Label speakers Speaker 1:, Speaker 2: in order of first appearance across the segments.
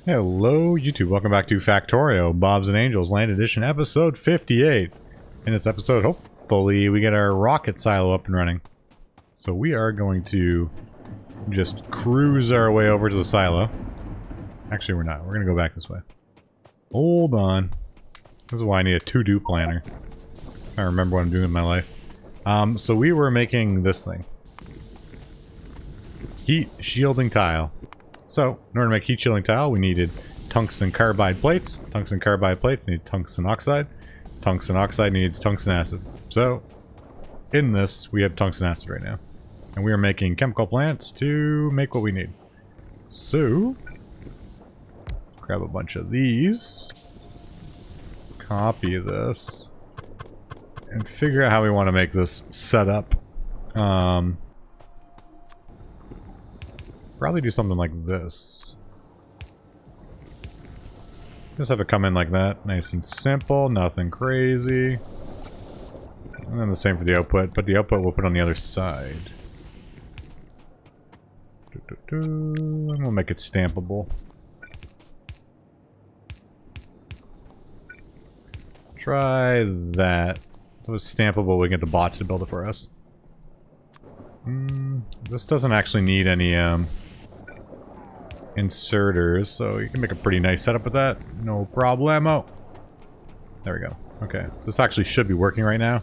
Speaker 1: Hello YouTube, welcome back to Factorio, Bobs and Angels Land Edition, episode 58. In this episode, hopefully we get our rocket silo up and running. So we are going to just cruise our way over to the silo. Actually, we're not. We're going to go back this way. Hold on. This is why I need a to-do planner. I remember what I'm doing in my life. So we were making this thing. Heat shielding tile. So, in order to make heat shielding tile, we needed tungsten carbide plates. Tungsten carbide plates need tungsten oxide. Tungsten oxide needs tungsten acid. So, in this, we have tungsten acid right now. And we are making chemical plants to make what we need. So, grab a bunch of these. Copy this. And figure out how we want to make this setup. Probably do something like this. Just have it come in like that. Nice and simple. Nothing crazy. And then the same for the output. But the output we'll put on the other side. And we'll make it stampable. Try that. If it was stampable, we can get the bots to build it for us. This doesn't actually need any inserters, so you can make a pretty nice setup with that. No problemo. There we go. Okay, so this actually should be working right now.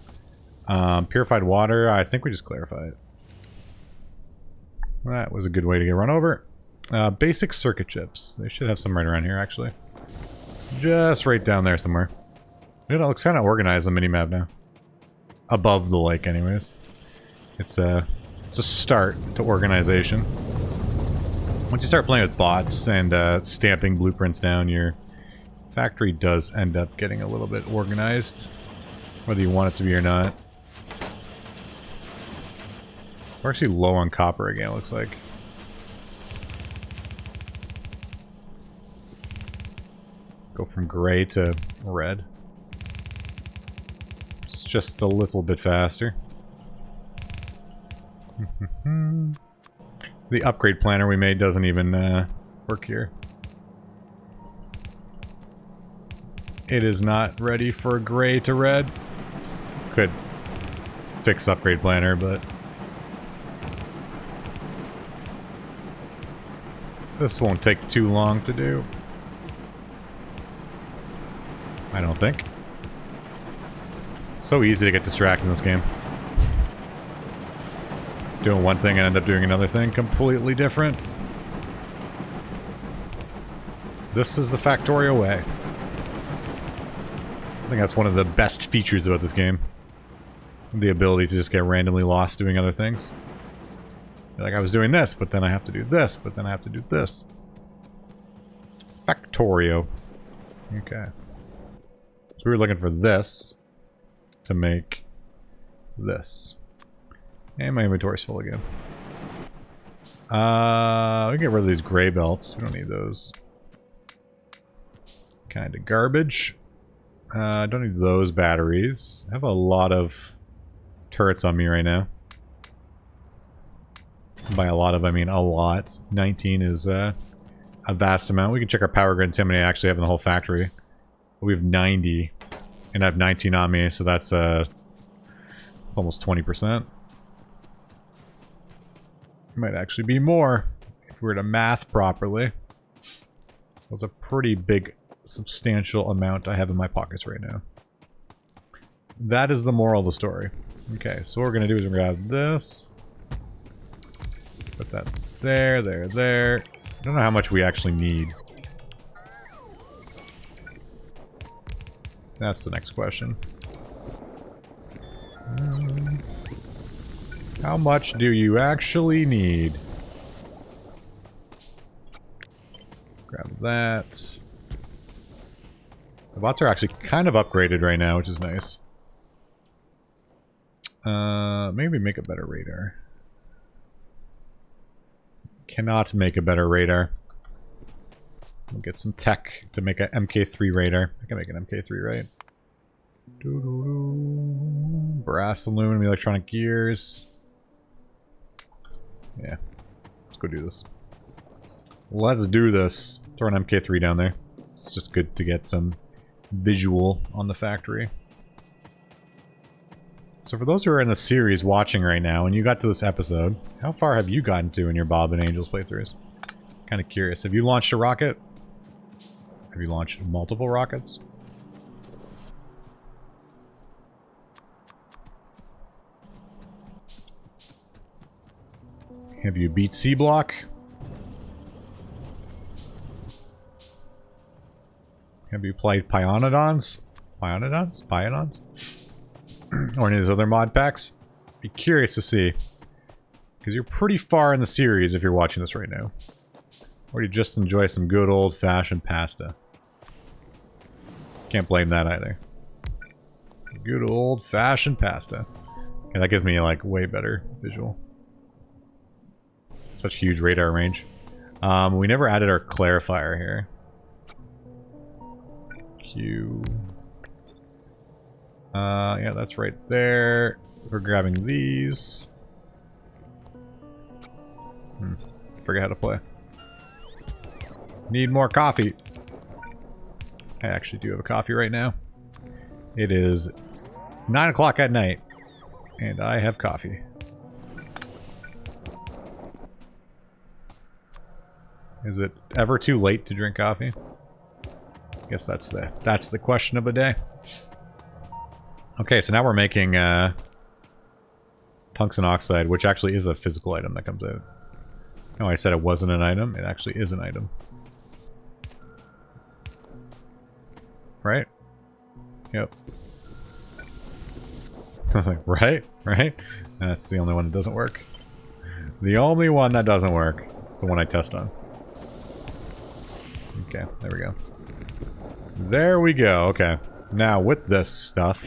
Speaker 1: Purified water, I think we just clarify it. That was a good way to get run over. Basic circuit chips. They should have some right around here, actually. Just right down there somewhere. It looks kind of organized on the minimap now. Above the lake, anyways. It's a start to organization. Once you start playing with bots and stamping blueprints down, your factory does end up getting a little bit organized, whether you want it to be or not. We're actually low on copper again, it looks like. Go from gray to red. It's just a little bit faster. The upgrade planner we made doesn't even work here. It is not ready for gray to red. Could fix upgrade planner, but this won't take too long to do. I don't think. It's so easy to get distracted in this game. Doing one thing and end up doing another thing completely different. This is the Factorio way. I think that's one of the best features about this game. The ability to just get randomly lost doing other things. Like I was doing this, but then I have to do this, but then I have to do this. Factorio. Okay. So we were looking for this to make this. And my inventory's full again. We can get rid of these gray belts. We don't need those. Kind of garbage. Don't need those batteries. I have a lot of turrets on me right now. By a lot of, I mean a lot. 19 is a vast amount. We can check our power grid and see how many I actually have in the whole factory. We have 90. And I have 19 on me, so that's it's almost 20%. Might actually be more if we were to math properly. It was a pretty big, substantial amount I have in my pockets right now. That is the moral of the story. Okay, so what we're going to do is we're going to grab this. Put that there, there, there. I don't know how much we actually need. That's the next question. How much do you actually need? Grab that. The bots are actually kind of upgraded right now, which is nice. Maybe make a better radar. Cannot make a better radar. We'll get some tech to make an MK3 radar. I can make an MK3, right? Brass, aluminum, electronic gears. Yeah. Let's go do this. Let's do this. Throw an MK3 down there. It's just good to get some visual on the factory. So for those who are in the series watching right now, and you got to this episode, how far have you gotten to in your Bob and Angels playthroughs? Kind of curious. Have you launched a rocket? Have you launched multiple rockets? Have you beat C-Block? Have you played Pionodons? Pionodons? Pionodons? Or any of those other mod packs? Be curious to see. Because you're pretty far in the series if you're watching this right now. Or you just enjoy some good old-fashioned pasta. Can't blame that either. Good old-fashioned pasta. Yeah, that gives me, like, way better visual. Such huge radar range. We never added our clarifier here. Q. Yeah, that's right there. We're grabbing these. Forget how to play. Need more coffee. I actually do have a coffee right now. It is 9 o'clock at night, and I have coffee. Is it ever too late to drink coffee? I guess that's the question of the day. Okay, so now we're making tungsten oxide, which actually is a physical item that comes out. No, I said it wasn't an item. It actually is an item. Right? Yep. I was like, right? Right? That's the only one that doesn't work. The only one that doesn't work is the one I test on. Okay, there we go. There we go, okay. Now, with this stuff,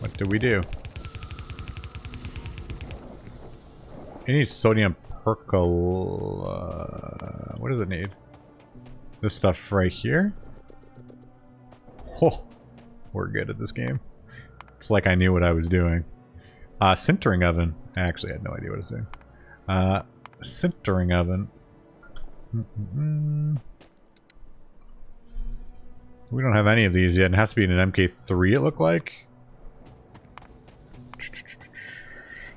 Speaker 1: what do we do? It needs sodium percol... what does it need? This stuff right here? Oh, we're good at this game. It's like I knew what I was doing. Sintering oven. I actually had no idea what I was doing. Sintering oven. We don't have any of these yet. It has to be in an MK3, it looked like.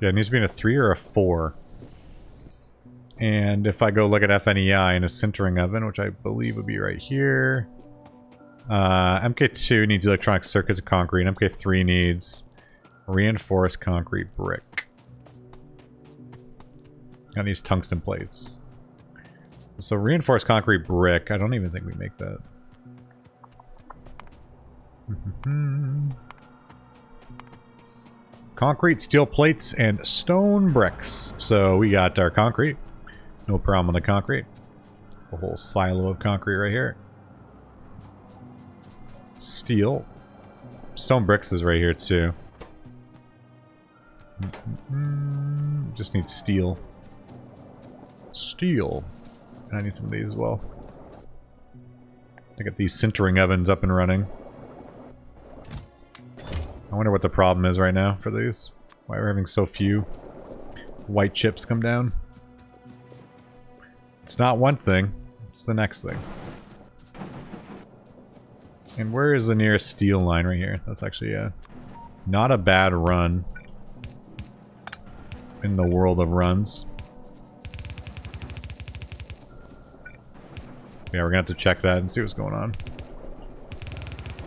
Speaker 1: Yeah, it needs to be in a 3 or a 4. And if I go look at FNEI in a sintering oven, which I believe would be right here. MK2 needs electronic circuits of concrete. MK3 needs reinforced concrete brick. And these tungsten plates. So reinforced concrete brick, I don't even think we make that. Concrete, steel plates, and stone bricks. So we got our concrete. No problem with the concrete. A whole silo of concrete right here. Steel. Stone bricks is right here too. Just need steel. Steel. And I need some of these as well. I got these sintering ovens up and running. I wonder what the problem is right now for these. Why we're having so few white chips come down. It's not one thing, it's the next thing. And where is the nearest steel line right here? That's actually not a bad run in the world of runs. Yeah, we're gonna have to check that and see what's going on.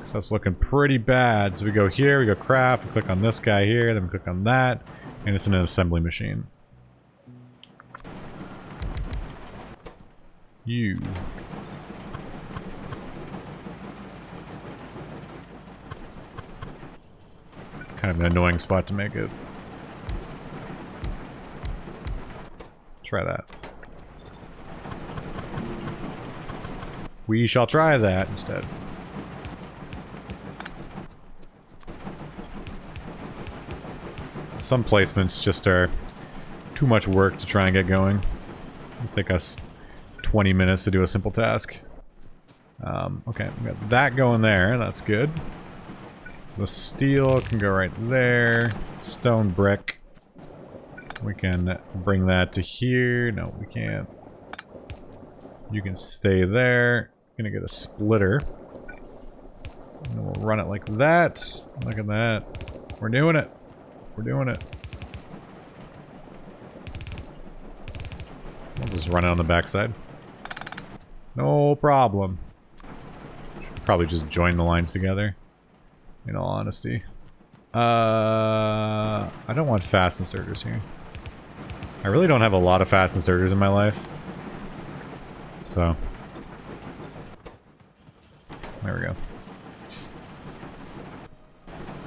Speaker 1: So that's looking pretty bad. So we go here, we go craft, we click on this guy here, then we click on that, and it's an assembly machine. You. Kind of an annoying spot to make it. Try that. We shall try that instead. Some placements just are too much work to try and get going. It'll take us 20 minutes to do a simple task. Okay, we got that going there. That's good. The steel can go right there. Stone brick. We can bring that to here. No, we can't. You can stay there. Gonna get a splitter. And then we'll run it like that. Look at that. We're doing it. We're doing it. We'll just run it on the backside. No problem. Should probably just join the lines together. In all honesty. I don't want fast inserters here. I really don't have a lot of fast inserters in my life. So. There we go.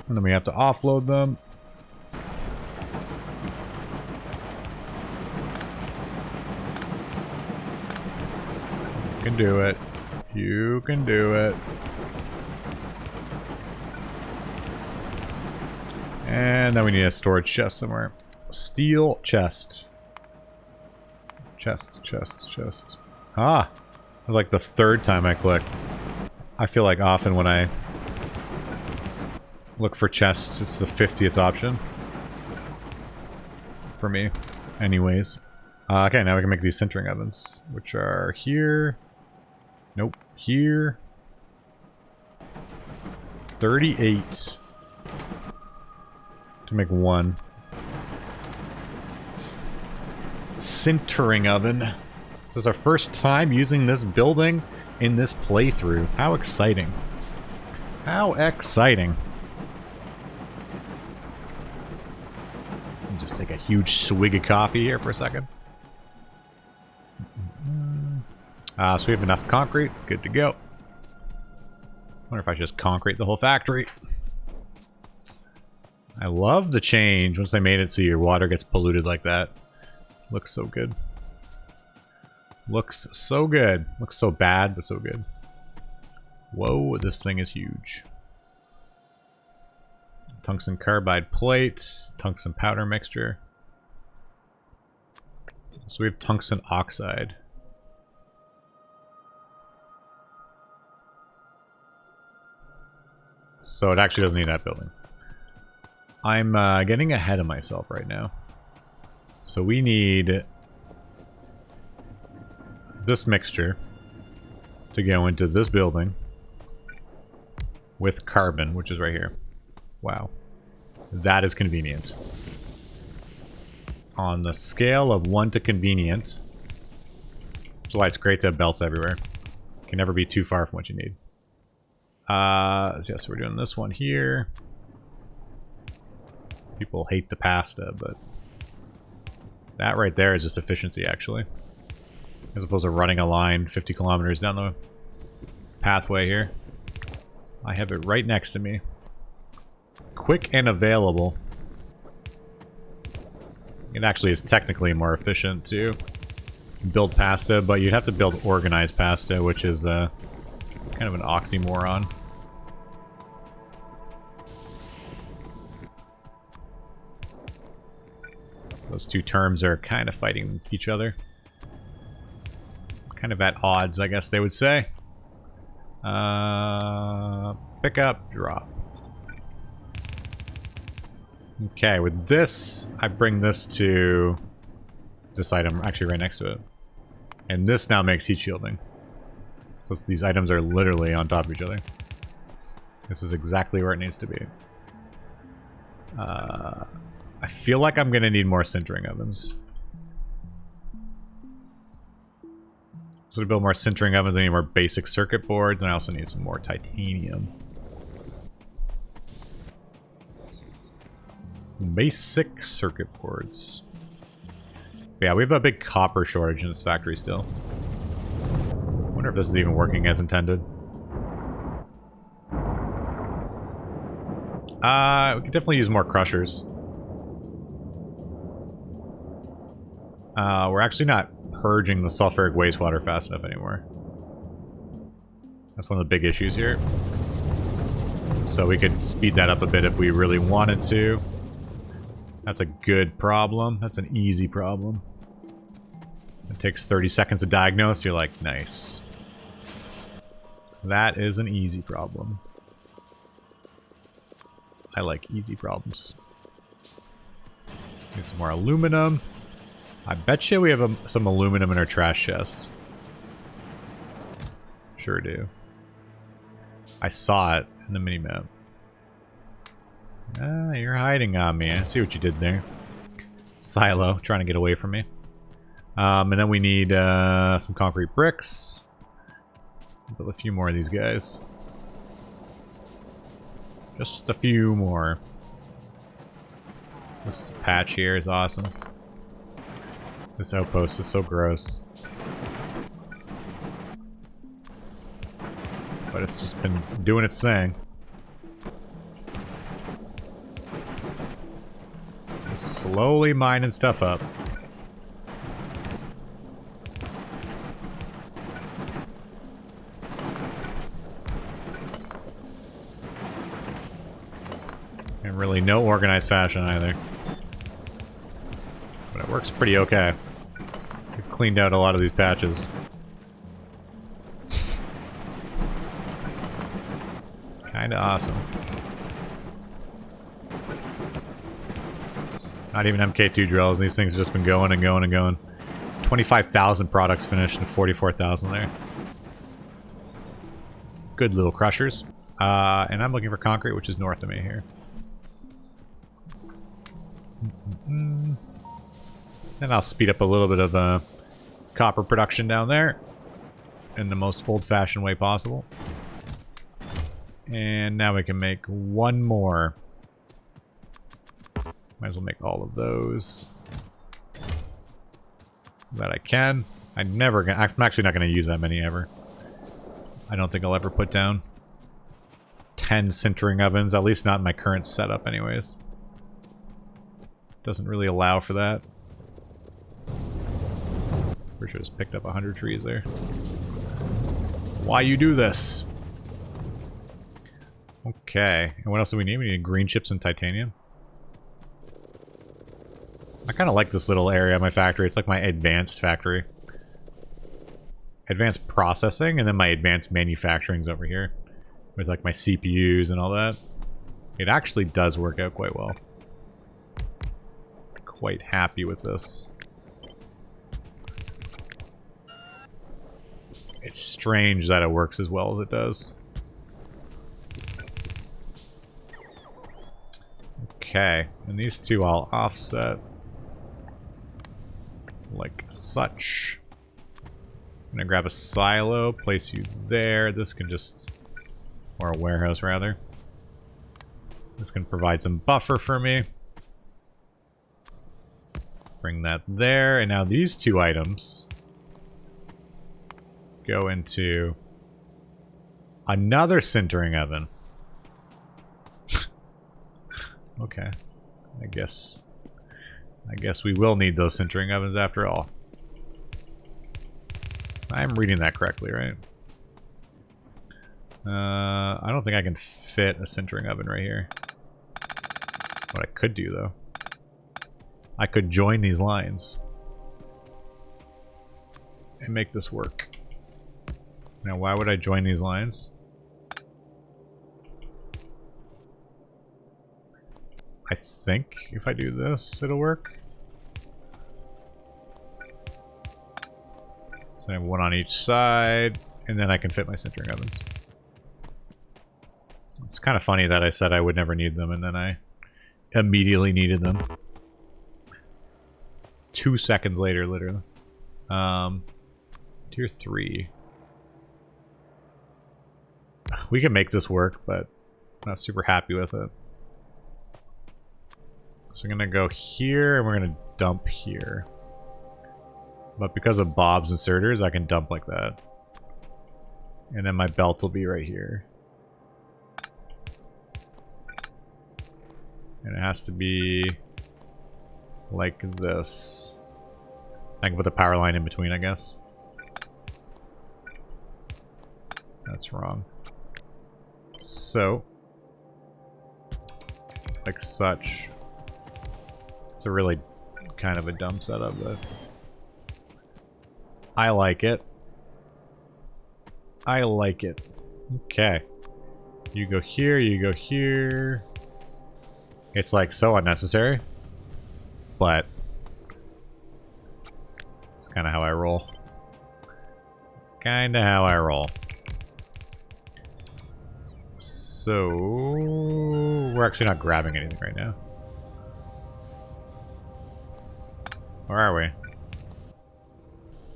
Speaker 1: And then we have to offload them. You can do it. You can do it. And then we need a storage chest somewhere. Steel chest. Chest, chest, chest. Ah! That was like the third time I clicked. I feel like often when I look for chests, it's the 50th option. For me. Anyways. Okay, now we can make these sintering ovens, which are here. Nope. Here. 38. To make one. Sintering oven. This is our first time using this building in this playthrough. How exciting. How exciting. Just take a huge swig of coffee here for a second. So we have enough concrete. Good to go. Wonder if I just concrete the whole factory. I love the change once they made it so your water gets polluted like that. Looks so good. Looks so good. Looks so bad, but so good. Whoa, this thing is huge. Tungsten carbide plates, tungsten powder mixture. So we have tungsten oxide. So it actually doesn't need that building. I'm getting ahead of myself right now. So we need this mixture to go into this building with carbon, which is right here. Wow. That is convenient. On the scale of 1 to convenient. That's why it's great to have belts everywhere. Can never be too far from what you need. So yes, we're doing this one here. People hate the pasta, but that right there is just efficiency, actually. As opposed to running a line 50 kilometers down the pathway here. I have it right next to me. Quick and available. It actually is technically more efficient to build pasta, but you'd have to build organized pasta, which is kind of an oxymoron. Those two terms are kind of fighting each other. Kind of at odds, I guess they would say. Pick up, drop. Okay, with this, I bring this to this item, actually right next to it. And this now makes heat shielding. So these items are literally on top of each other. This is exactly where it needs to be. I feel like I'm going to need more sintering ovens. So to build more sintering ovens, I need more basic circuit boards, and I also need some more titanium. Basic circuit boards. But yeah, we have a big copper shortage in this factory still. I wonder if this is even working as intended. We could definitely use more crushers. We're actually not purging the sulfuric wastewater fast enough anymore. That's one of the big issues here. So we could speed that up a bit if we really wanted to. That's a good problem. That's an easy problem. It takes 30 seconds to diagnose. You're like, nice. That is an easy problem. I like easy problems. Need some more aluminum. I bet you we have some aluminum in our trash chest. Sure do. I saw it in the minimap. Ah, you're hiding on me. I see what you did there. Silo, trying to get away from me. And then we need some concrete bricks. Build a few more of these guys. Just a few more. This patch here is awesome. This outpost is so gross. But it's just been doing its thing. It's slowly mining stuff up. And really no organized fashion either. But it works pretty okay. We've cleaned out a lot of these patches. Kinda awesome. Not even MK2 drills, these things have just been going and going and going. 25,000 products finished and 44,000 there. Good little crushers. And I'm looking for concrete, which is north of me here. And I'll speed up a little bit of copper production down there in the most old-fashioned way possible. And now we can make one more. Might as well make all of those. That I can. I'm actually not going to use that many ever. I don't think I'll ever put down 10 sintering ovens, at least not in my current setup anyways. Doesn't really allow for that. Pretty sure I just picked up 100 trees there. Why you do this? Okay, and what else do we need? We need green chips and titanium. I kind of like this little area of my factory. It's like my advanced factory. Advanced processing, and then my advanced manufacturing's over here. With like my CPUs and all that. It actually does work out quite well. Quite happy with this. It's strange that it works as well as it does. Okay, and these two I'll offset like such. I'm gonna grab a silo, place you there. This can just, or a warehouse rather. This can provide some buffer for me. Bring that there, and now these two items go into another sintering oven. Okay, I guess we will need those sintering ovens after all. I'm reading that correctly, right? I don't think I can fit a sintering oven right here. What I could do, though, I could join these lines and make this work. Now, why would I join these lines? I think if I do this, it'll work. So I have one on each side, and then I can fit my sintering ovens. It's kind of funny that I said I would never need them, and then I immediately needed them. 2 seconds later, literally. Tier 3. We can make this work, but I'm not super happy with it. So I'm going to go here, and we're going to dump here. But because of Bob's inserters, I can dump like that. And then my belt will be right here. And it has to be like this. I can put the power line in between, I guess. That's wrong. So, like such. It's a really kind of a dumb setup, but I like it. I like it. Okay. You go here, you go here. It's like so unnecessary, but it's kind of how I roll. Kind of how I roll. So we're actually not grabbing anything right now. Or are we?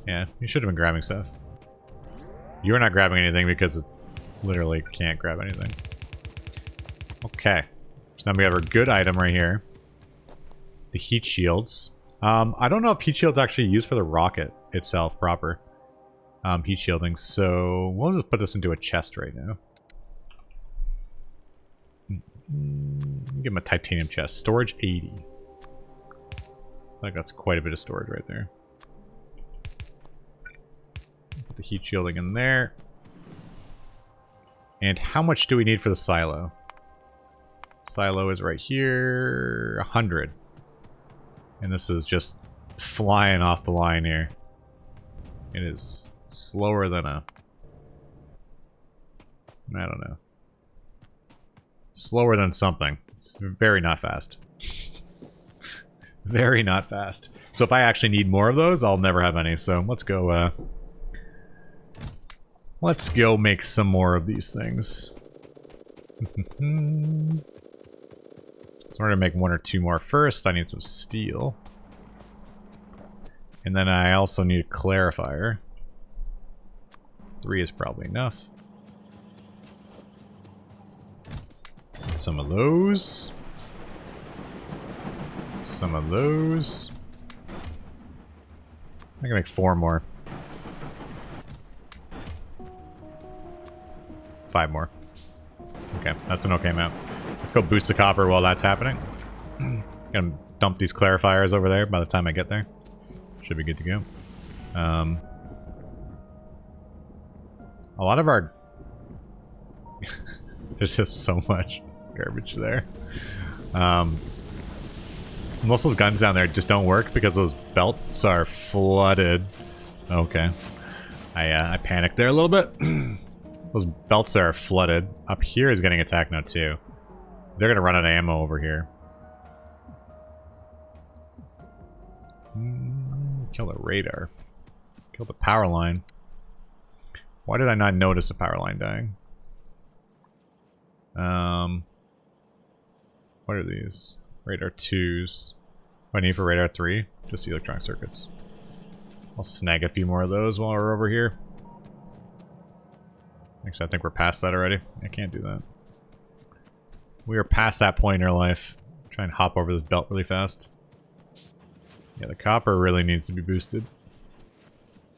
Speaker 1: Yeah, you should have been grabbing stuff. You're not grabbing anything because it literally can't grab anything. Okay. So now we have our good item right here. The heat shields. I don't know if heat shields are actually used for the rocket itself proper. Heat shielding. So we'll just put this into a chest right now. Give him a titanium chest. Storage 80. I think that's quite a bit of storage right there. Put the heat shielding in there. And how much do we need for the silo? Silo is right here. 100. And this is just flying off the line here. It is slower than a... I don't know. Slower than something. It's very not fast. Very not fast. So if I actually need more of those, I'll never have any. So let's go, let's go make some more of these things. So in order to make 1 or 2 more first, I need some steel. And then I also need a clarifier. 3 is probably enough. Some of those. Some of those. I can make 4 more. 5 more. Okay, that's an okay amount. Let's go boost the copper while that's happening. Gonna dump these clarifiers over there by the time I get there. Should be good to go. A lot of our... There's just so much garbage there. Most of those guns down there just don't work because those belts are flooded. Okay. I panicked there a little bit. Those belts there are flooded. Up here is getting attacked now too. They're gonna run out of ammo over here. Kill the radar. Kill the power line. Why did I not notice the power line dying? What are these? Radar 2s. What do I need for radar 3? Just the electronic circuits. I'll snag a few more of those while we're over here. Actually, I think we're past that already. I can't do that. We are past that point in our life. Try and hop over this belt really fast. Yeah, the copper really needs to be boosted.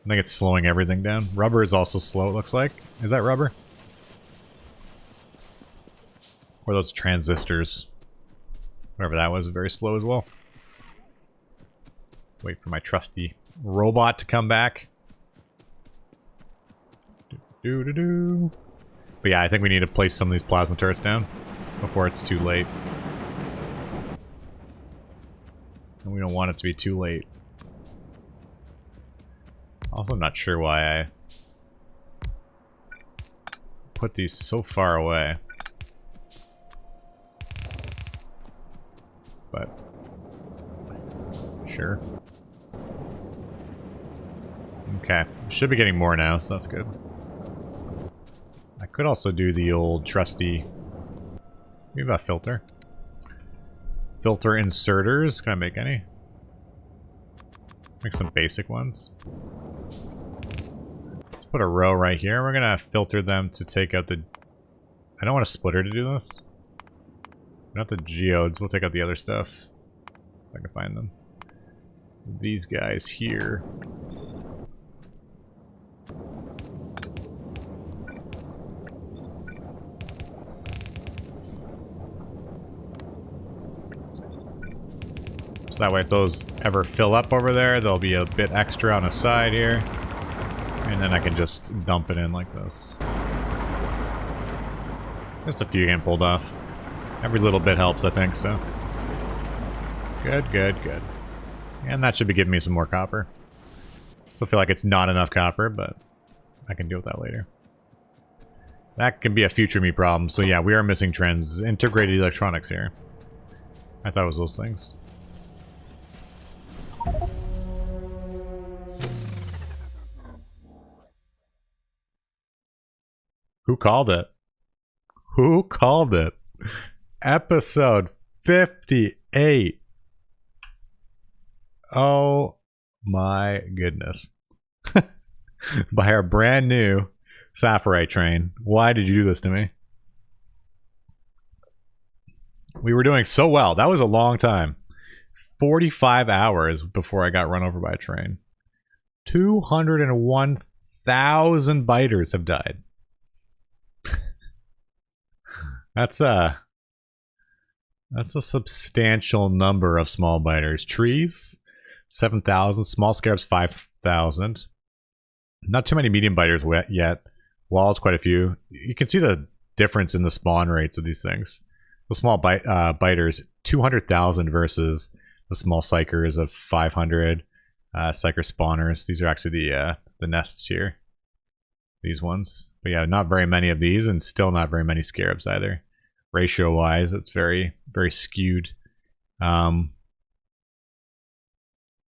Speaker 1: I think it's slowing everything down. Rubber is also slow, it looks like. Is that rubber? Or those transistors. Whatever that was, very slow as well. Wait for my trusty robot to come back. Do-do-do-do. But yeah, I think we need to place some of these plasma turrets down before it's too late. And we don't want it to be too late. Also, I'm not sure why I put these so far away. But sure. Okay, should be getting more now, so that's good. I could also do the old trusty... We have a filter. Filter inserters. Can I make any? Make some basic ones. Let's put a row right here. We're gonna filter them to take out the... I don't want a splitter to do this. Not the geodes. We'll take out the other stuff. If I can find them. These guys here. So that way if those ever fill up over there, there'll be a bit extra on the side here. And then I can just dump it in like this. Just a few getting pulled off. Every little bit helps, I think, so. Good, good, good. And that should be giving me some more copper. Still feel like it's not enough copper, but I can deal with that later. That can be a future me problem. So yeah, we are missing trends. Integrated electronics here. I thought it was those things. Who called it? Who called it? Episode 58. Oh my goodness. By our brand new Sapphirite train. Why did you do this to me? We were doing so well. That was a long time. 45 hours before I got run over by a train. 201,000 biters have died. That's a substantial number of small biters. Trees, 7,000. Small scarabs, 5,000. Not too many medium biters yet. Walls, quite a few. You can see the difference in the spawn rates of these things. The small biters, 200,000 versus the small psychers of 500. Psyker spawners. These are actually the nests here. These ones. But yeah, not very many of these, and still not very many scarabs either. Ratio wise, it's very, very skewed.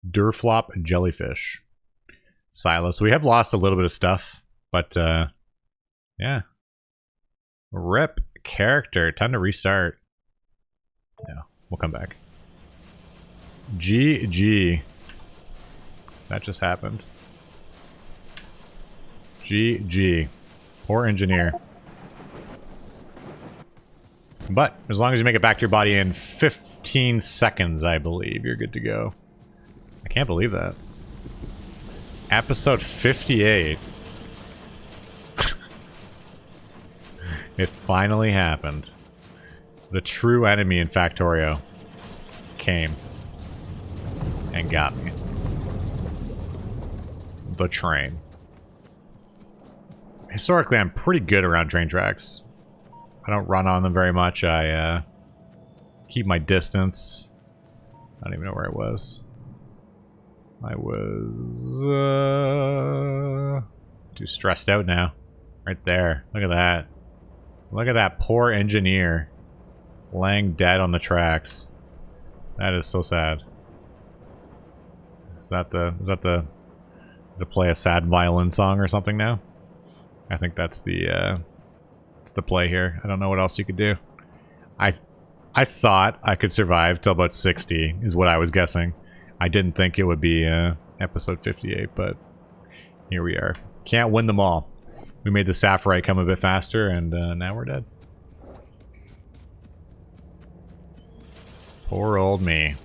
Speaker 1: Durflop jellyfish. Silos. We have lost a little bit of stuff, but yeah. Rip character. Time to restart. Yeah, we'll come back. GG. That just happened. GG. Poor engineer. But as long as you make it back to your body in 15 seconds, I believe, you're good to go. I can't believe that. Episode 58. It finally happened. The true enemy in Factorio came and got me. The train. Historically, I'm pretty good around train tracks. I don't run on them very much. I keep my distance. I don't even know where I was. I was too stressed out now. Right there. Look at that. Look at that poor engineer laying dead on the tracks. That is so sad. Is that the to play a sad violin song or something now? I think that's the play here. I don't know what else you could do. I thought I could survive till about 60 is what I was guessing. I didn't think it would be episode 58, but here we are. Can't win them all. We made the Sapphirite come a bit faster, and now we're dead. Poor old me.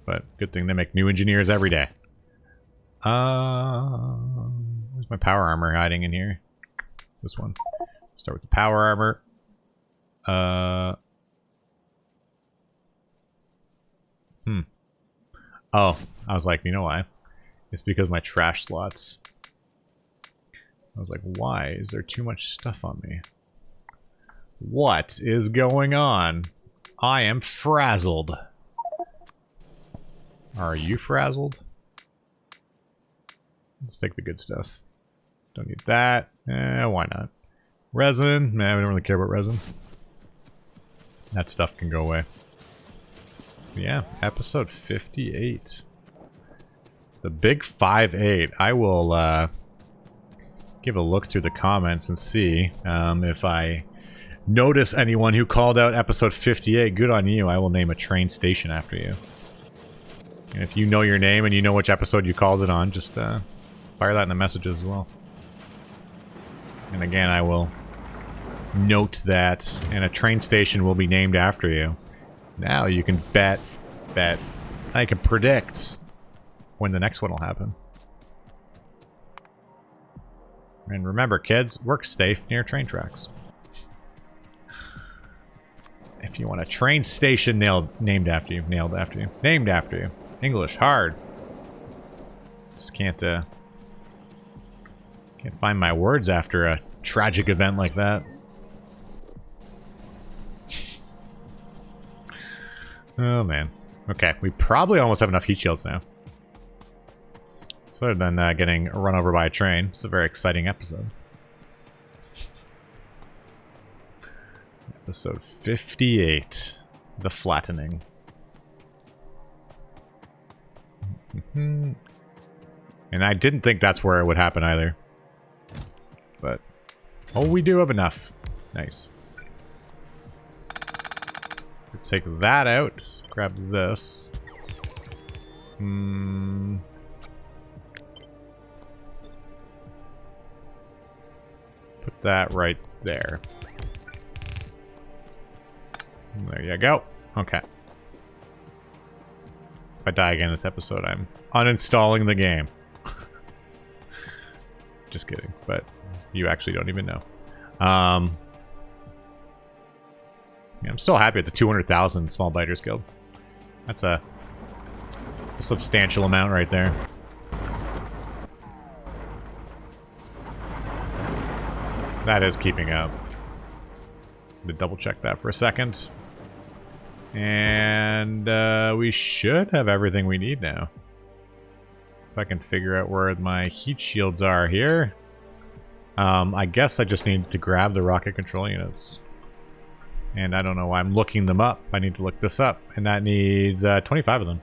Speaker 1: But good thing they make new engineers every day. Where's my power armor hiding in here? This one. Start with the power armor. Oh, I was like, you know why? It's because my trash slots. I was like, why is there too much stuff on me? What is going on? I am frazzled. Are you frazzled? Let's take the good stuff. Don't need that. Why not? Resin. Nah, we don't really care about resin. That stuff can go away. Yeah, episode 58. The big 5-8. I will give a look through the comments and see if I notice anyone who called out episode 58. Good on you. I will name a train station after you. And if you know your name and you know which episode you called it on, just fire that in the messages as well. And again, I will note that, and a train station will be named after you. Now you can bet, I can predict when the next one will happen. And remember, kids, work safe near train tracks. If you want a train station named after you. English, hard. Just can't find my words after a tragic event like that. Oh man. Okay, we probably almost have enough heat shields now. So other than getting run over by a train, it's a very exciting episode. Episode 58. The Flattening. And I didn't think that's where it would happen either. But, oh, we do have enough. Nice. Take that out. Grab this. Put that right there. There you go. Okay. If I die again this episode, I'm uninstalling the game. Just kidding, but you actually don't even know. Yeah, I'm still happy at the 200,000 Small Biters Guild. That's a substantial amount right there. That is keeping up. I'm gonna double check that for a second. And we should have everything we need now. If I can figure out where my heat shields are here. I guess I just need to grab the rocket control units. And I don't know why I'm looking them up. I need to look this up. And that needs 25 of them.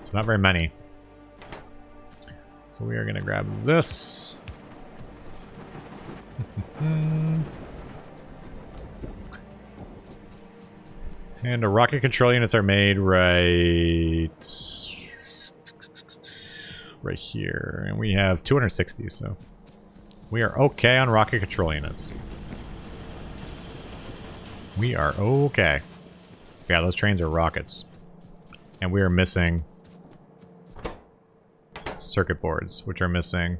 Speaker 1: So not very many. So we are going to grab this. And the rocket control units are made right here. And we have 260, so we are okay on rocket control units. We are okay. Yeah, those trains are rockets. And we are missing circuit boards, which are missing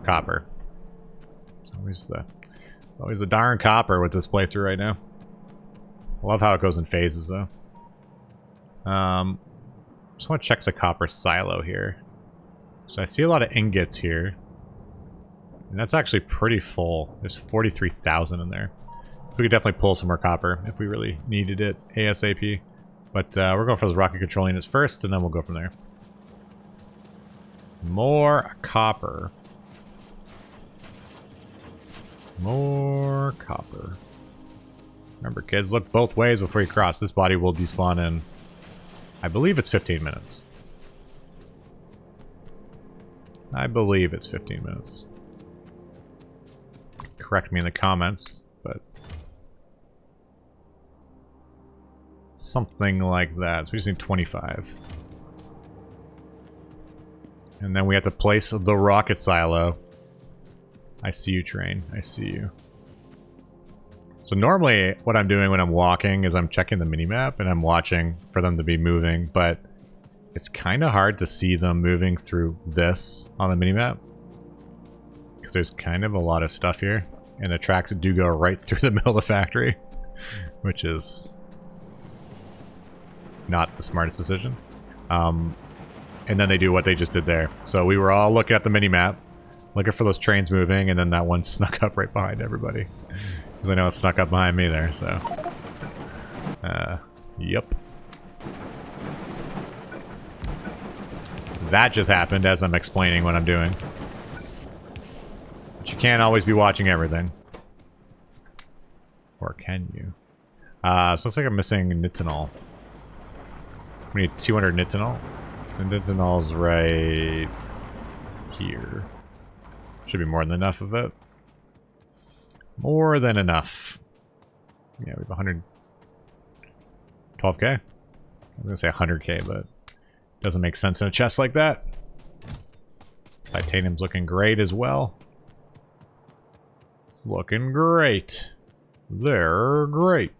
Speaker 1: copper. It's always the darn copper with this playthrough right now. I love how it goes in phases, though. Just want to check the copper silo here. So I see a lot of ingots here. And that's actually pretty full. There's 43,000 in there. We could definitely pull some more copper if we really needed it ASAP. But we're going for those rocket control units first, and then we'll go from there. More copper. More copper. Remember, kids, look both ways before you cross. This body will despawn in, I believe it's 15 minutes. I believe it's 15 minutes. Correct me in the comments, but something like that. So we just need 25. And then we have to place the rocket silo. I see you, train. I see you. So normally what I'm doing when I'm walking is I'm checking the minimap and I'm watching for them to be moving, but it's kind of hard to see them moving through this on the minimap because there's kind of a lot of stuff here, and the tracks do go right through the middle of the factory, which is not the smartest decision. And then they do what they just did there. So we were all looking at the minimap, looking for those trains moving, and then that one snuck up right behind everybody. Because I know it snuck up behind me there, so. Yep. That just happened as I'm explaining what I'm doing. But you can't always be watching everything. Or can you? So it looks like I'm missing nitinol. We need 200 nitinol. And nitinol's right here. Should be more than enough of it. More than enough. Yeah, we have 112k. I was gonna say 100k, but doesn't make sense in a chest like that. Titanium's looking great as well. It's looking great. They're great.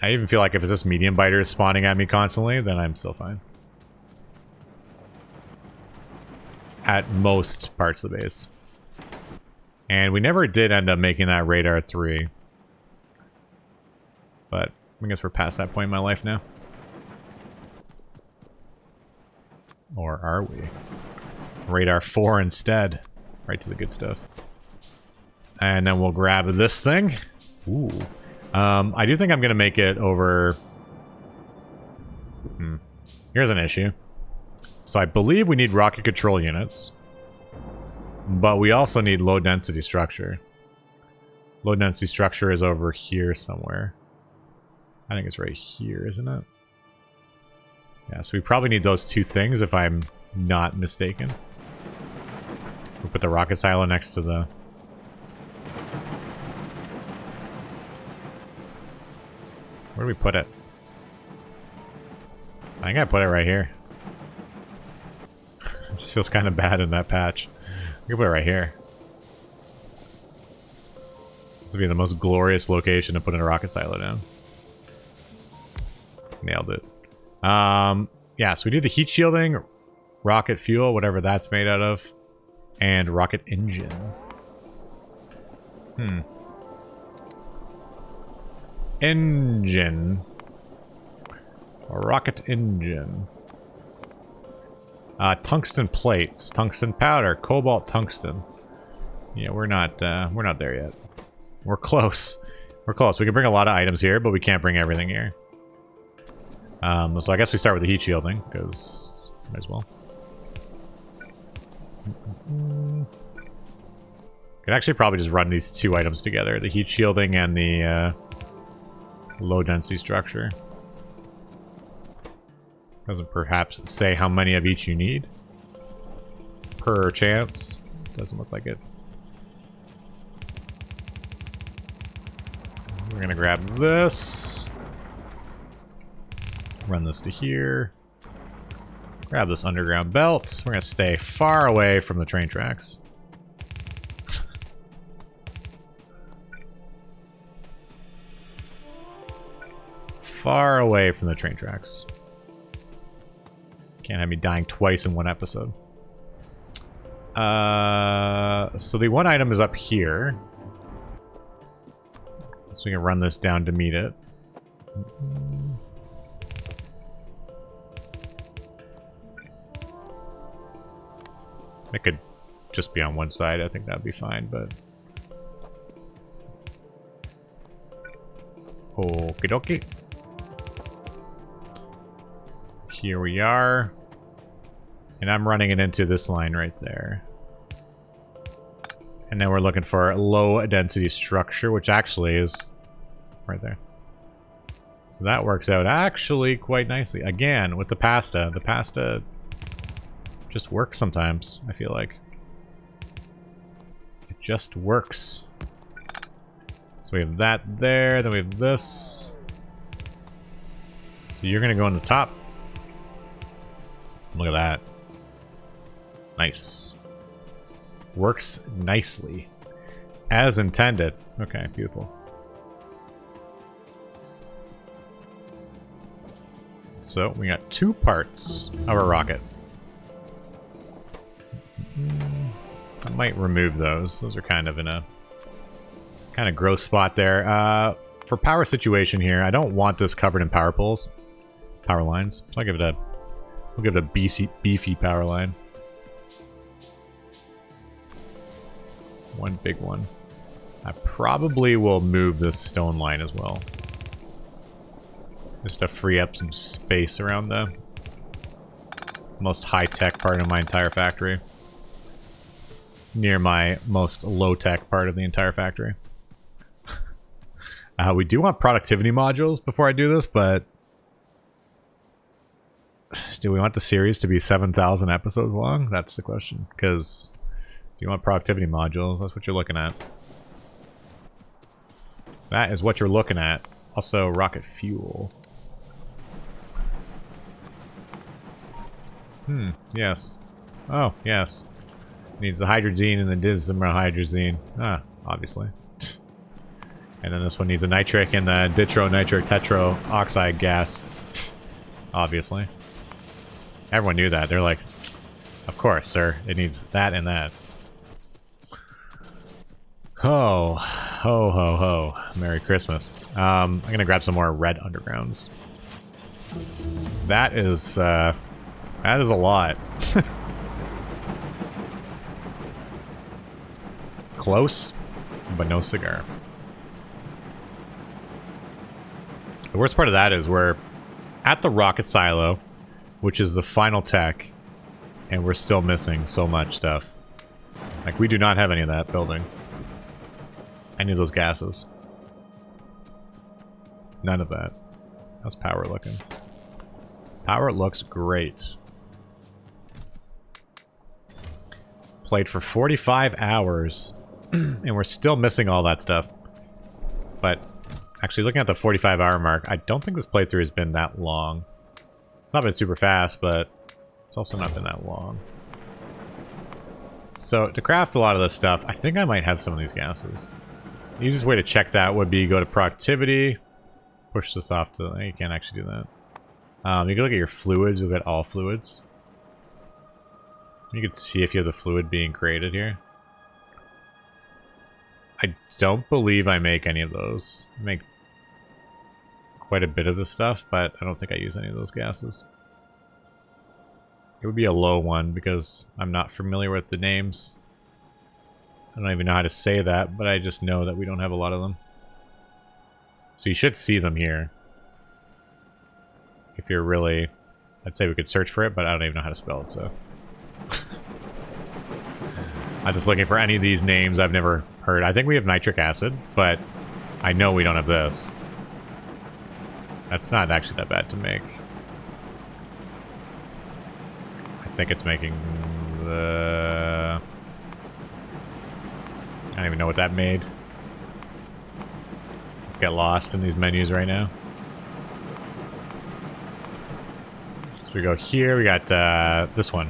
Speaker 1: I even feel like if this medium biter is spawning at me constantly, then I'm still fine. At most parts of the base. And we never did end up making that radar 3. But I guess we're past that point in my life now. Or are we? Radar 4 instead. Right to the good stuff. And then we'll grab this thing. Ooh. I do think I'm going to make it over... Here's an issue. So I believe we need rocket control units. But we also need low density structure. Low density structure is over here somewhere. I think it's right here, isn't it? Yeah, so we probably need those two things if I'm not mistaken. We'll put the rocket silo next to the... Where do we put it? I think I put it right here. This feels kind of bad in that patch. We can put it right here. This would be the most glorious location to put in a rocket silo down. Nailed it. Yeah, so we do the heat shielding, rocket fuel, whatever that's made out of, and rocket engine. Engine. A rocket engine. Tungsten plates, tungsten powder, cobalt tungsten. Yeah, we're not there yet. We're close. We're close. We can bring a lot of items here, but we can't bring everything here. So I guess we start with the heat shielding, because might as well. Could actually probably just run these two items together, the heat shielding and the low density structure. Doesn't perhaps say how many of each you need per chance. Doesn't look like it. We're gonna grab this. Run this to here. Grab this underground belt. We're gonna stay far away from the train tracks. Far away from the train tracks. Can't have me dying twice in one episode. So the one item is up here. So we can run this down to meet it. It could just be on one side. I think that'd be fine, but... Okie dokie. Here we are. And I'm running it into this line right there. And then we're looking for low density structure, which actually is right there. So that works out actually quite nicely. Again, with the pasta. The pasta just works sometimes, I feel like. It just works. So we have that there, then we have this. So you're gonna go on the top. Look at that. Nice. Works nicely. As intended. Okay, beautiful. So we got 2 parts of our rocket. I might remove those. Those are kind of in a kind of gross spot there. For power situation here, I don't want this covered in power poles. Power lines. So I'll give it a beefy power line. One big one. I probably will move this stone line as well. Just to free up some space around the most high-tech part of my entire factory. Near my most low-tech part of the entire factory. We do want productivity modules before I do this, but... do we want the series to be 7,000 episodes long? That's the question. Because if you want productivity modules, that's what you're looking at. That is what you're looking at. Also, rocket fuel. Yes. Oh, yes. Needs the hydrazine and the hydrazine. Ah, obviously. And then this one needs a nitric and the nitric tetro oxide gas. Obviously. Everyone knew that. They're like, of course, sir. It needs that and that. Ho. Ho, ho, ho. Merry Christmas. I'm going to grab some more red undergrounds. That is a lot. Close, but no cigar. The worst part of that is we're at the rocket silo, which is the final tech, and we're still missing so much stuff. Like, we do not have any of that building. Any of those gases. None of that. How's power looking? Power looks great. played for 45 hours. And we're still missing all that stuff. But actually, looking at the 45-hour mark, I don't think this playthrough has been that long. It's not been super fast, but it's also not been that long. So, to craft a lot of this stuff, I think I might have some of these gases. The easiest way to check that would be go to productivity, push this off to... You can't actually do that. You can look at your fluids, you'll get all fluids. You can see if you have the fluid being created here. I don't believe I make any of those. I make quite a bit of this stuff, but I don't think I use any of those gases. It would be a low one because I'm not familiar with the names. I don't even know how to say that, but I just know that we don't have a lot of them. So you should see them here. If you're really... I'd say we could search for it, but I don't even know how to spell it, so... I'm just looking for any of these names I've never heard. I think we have nitric acid, but I know we don't have this. That's not actually that bad to make. I think it's making the... I don't even know what that made. Let's get lost in these menus right now. So we go here, we got this one.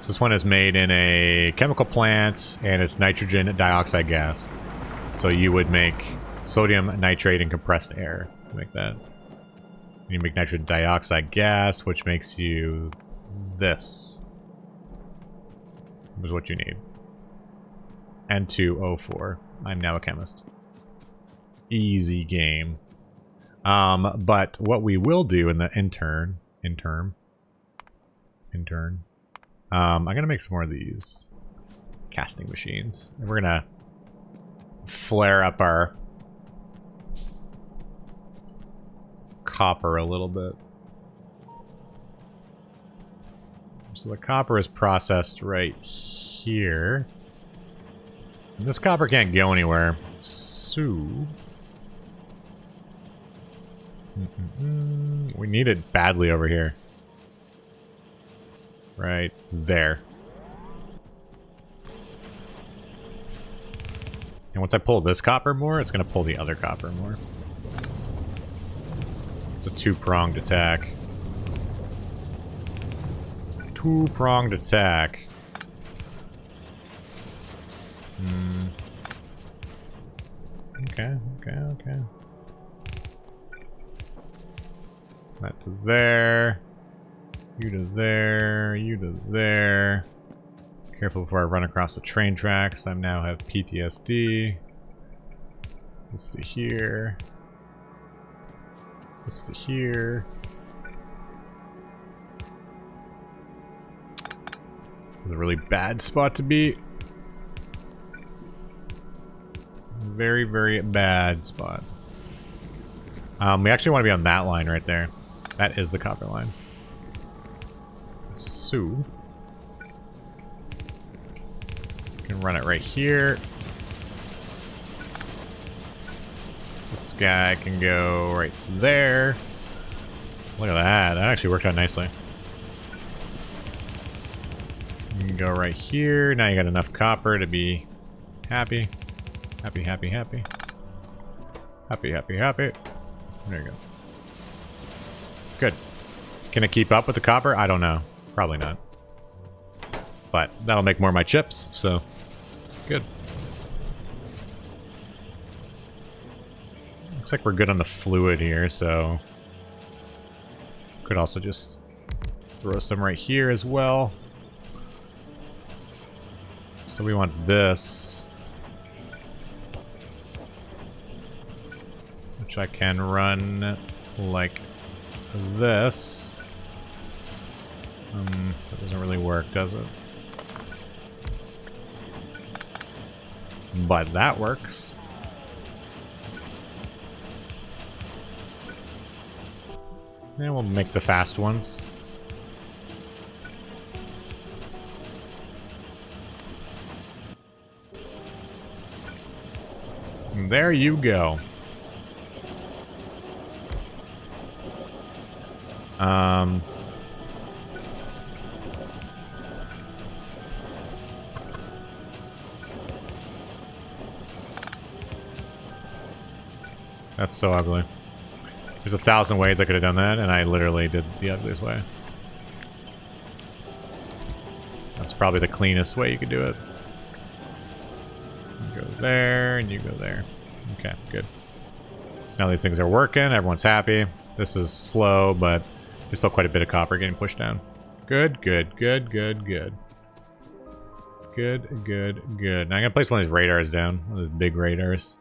Speaker 1: So this one is made in a chemical plant, and it's nitrogen dioxide gas. So you would make sodium nitrate and compressed air to make that. You make nitrogen dioxide gas, which makes you this. Is what you need. N2O4. I'm now a chemist. Easy game. But what we will do in the intern. I'm gonna make some more of these casting machines. And we're gonna flare up our copper a little bit. So the copper is processed right here. And this copper can't go anywhere. So we need it badly over here. Right there. And once I pull this copper more, it's going to pull the other copper more. It's a two-pronged attack. Two-pronged attack. Okay. That to there. You to there. You to there. Careful before I run across the train tracks. I now have PTSD. This to here. This to here. This is a really bad spot to be. Very, very bad spot. We actually want to be on that line right there. That is the copper line. So we can run it right here. This guy can go right there. Look at that. That actually worked out nicely. You can go right here. Now you got enough copper to be happy. Happy, happy, happy. Happy, happy, happy. There you go. Good. Can it keep up with the copper? I don't know. Probably not. But that'll make more of my chips, so good. Looks like we're good on the fluid here, so could also just throw some right here as well. So we want this, which I can run like this. That doesn't really work, does it? But that works. And we'll make the fast ones. And there you go. That's so ugly. There's 1,000 ways I could have done that, and I literally did the ugliest way. That's probably the cleanest way you could do it. You go there, and you go there. Okay, good. So now these things are working, everyone's happy. This is slow, but there's still quite a bit of copper getting pushed down. Good, good, good, good, good. Good, good, good. Now I'm gonna place one of these radars down. One of those big radars.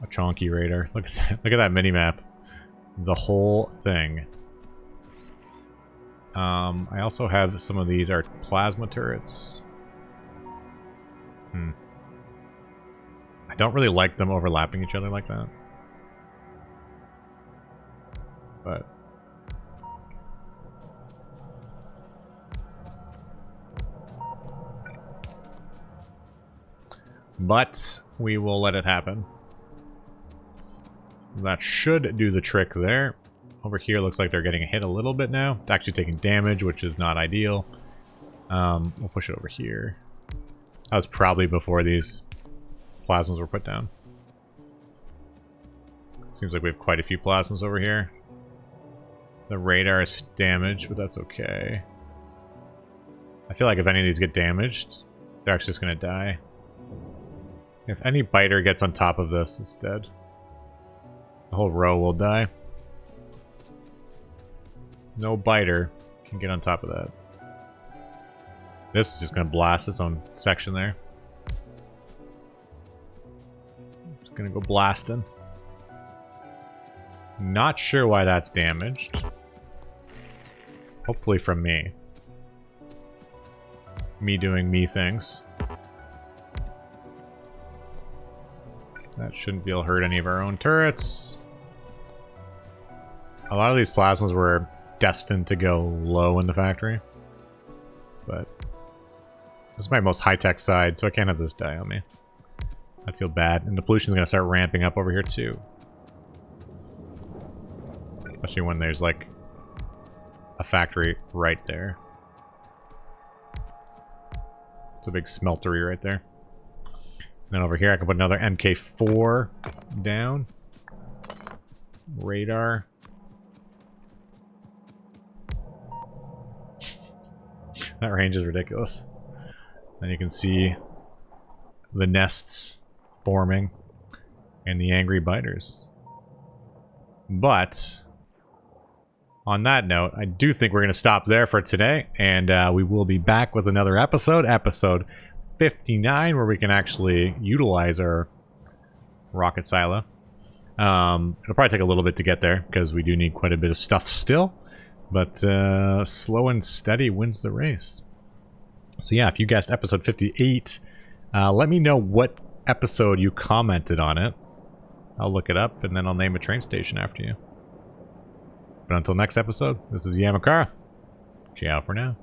Speaker 1: A chonky radar. Look at that. Look at that mini map. The whole thing. I also have some of these are plasma turrets. I don't really like them overlapping each other like that. But we will let it happen. That should do the trick there. Over here looks like they're getting hit a little bit now. It's actually taking damage, which is not ideal. We'll push it over here. That was probably before these plasmas were put down. Seems like we have quite a few plasmas over here. The radar is damaged, but that's okay. I feel like if any of these get damaged, they're actually just going to die. If any biter gets on top of this, it's dead. The whole row will die. No biter can get on top of that. This is just going to blast its own section there. It's going to go blasting. Not sure why that's damaged. Hopefully from me. Me doing me things. That shouldn't be able to hurt any of our own turrets. A lot of these plasmas were destined to go low in the factory. But this is my most high-tech side, so I can't have this die on me. I feel bad. And the pollution's going to start ramping up over here too. Especially when there's like a factory right there. It's a big smeltery right there. And then over here I can put another MK4 down. Radar. That range is ridiculous. And you can see the nests forming and the angry biters. But on that note, I do think we're going to stop there for today, and we will be back with another episode, episode 59, where we can actually utilize our rocket silo. It'll probably take a little bit to get there, because we do need quite a bit of stuff still, but slow and steady wins the race. So yeah, if you guessed episode 58, let me know what episode you commented on it. I'll look it up, and then I'll name a train station after you. But until next episode, this is Yamakara. Ciao for now.